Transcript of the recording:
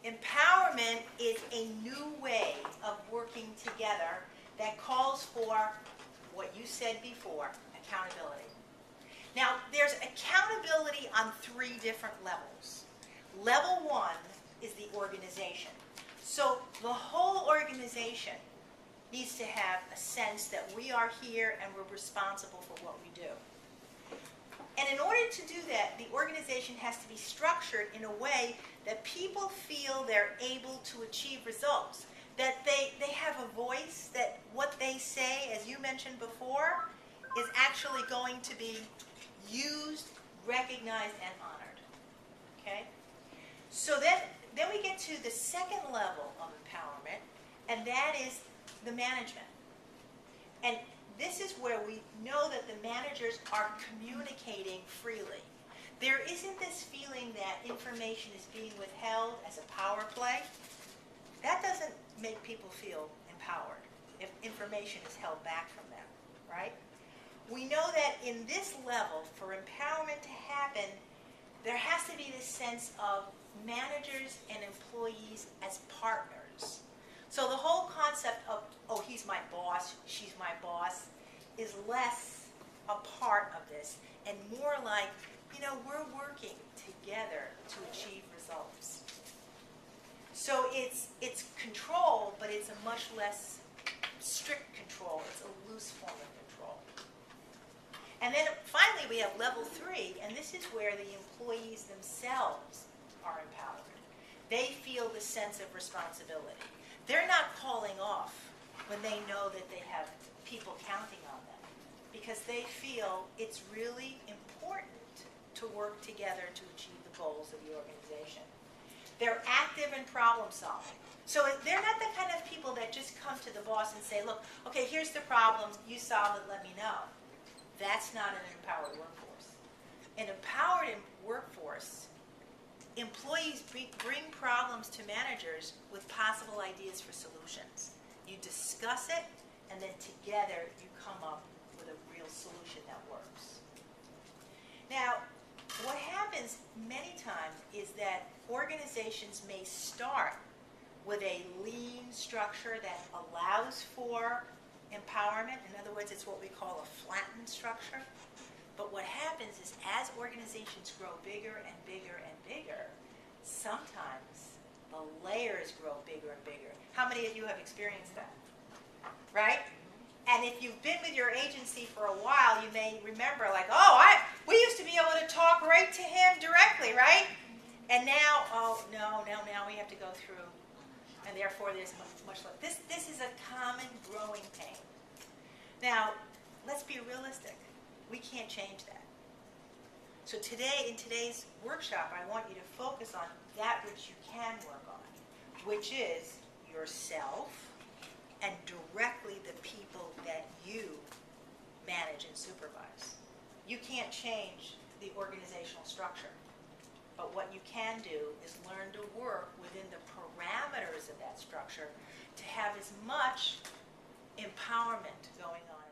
Empowerment is a new way of working together that calls for what you said before, accountability. Now, there's accountability on 3 different levels. Level 1 is the organization. So the whole organization needs to have a sense that we are here and we're responsible for what we do. And in order to do that, the organization has to be structured in a way that people feel they're able to achieve results, that they have a voice, that what they say, as you mentioned before, is actually going to be used, recognized, and honored. Okay? So then we get to the second level of empowerment, and that is the management. And this is where we know that the managers are communicating freely. There isn't this feeling that information is being withheld as a power play. That doesn't make people feel empowered if information is held back from them, right? We know that in this level, for empowerment to happen, there has to be this sense of managers and employees as partners. So the whole concept of, oh, he's my boss, she's my boss, is less a part of this and more like, you know, we're working together to achieve results. So it's control, but it's a much less strict control. It's a loose form of control. And then finally we have level 3, and this is where the employees themselves are empowered. They feel the sense of responsibility. They're not calling off when they know that they have people counting on them, because they feel it's really important to work together to achieve the goals of the organization. They're active in problem solving. So they're not the kind of people that just come to the boss and say, look, okay, here's the problem, you solve it, let me know. That's not an empowered workforce. An empowered workforce, employees bring problems to managers with possible ideas for solutions. You discuss it, and then together you come up with a real solution that works. Now, what happens many times is that organizations may start with a lean structure that allows for empowerment. In other words, it's what we call a flattened structure. But what happens is as organizations grow bigger and bigger and bigger, sometimes the layers grow bigger and bigger. How many of you have experienced that? Right? And if you've been with your agency for a while, you may remember like, oh, we used to be able to talk right to him directly, right? And now, oh, no, now we have to go through, and therefore there's much less. This is a common growing pain. Now, let's be realistic. We can't change that. So today, in today's workshop, I want you to focus on that which you can work on, which is yourself and directly the people that you manage and supervise. You can't change the organizational structure, but what you can do is learn to work within the parameters of that structure to have as much empowerment going on.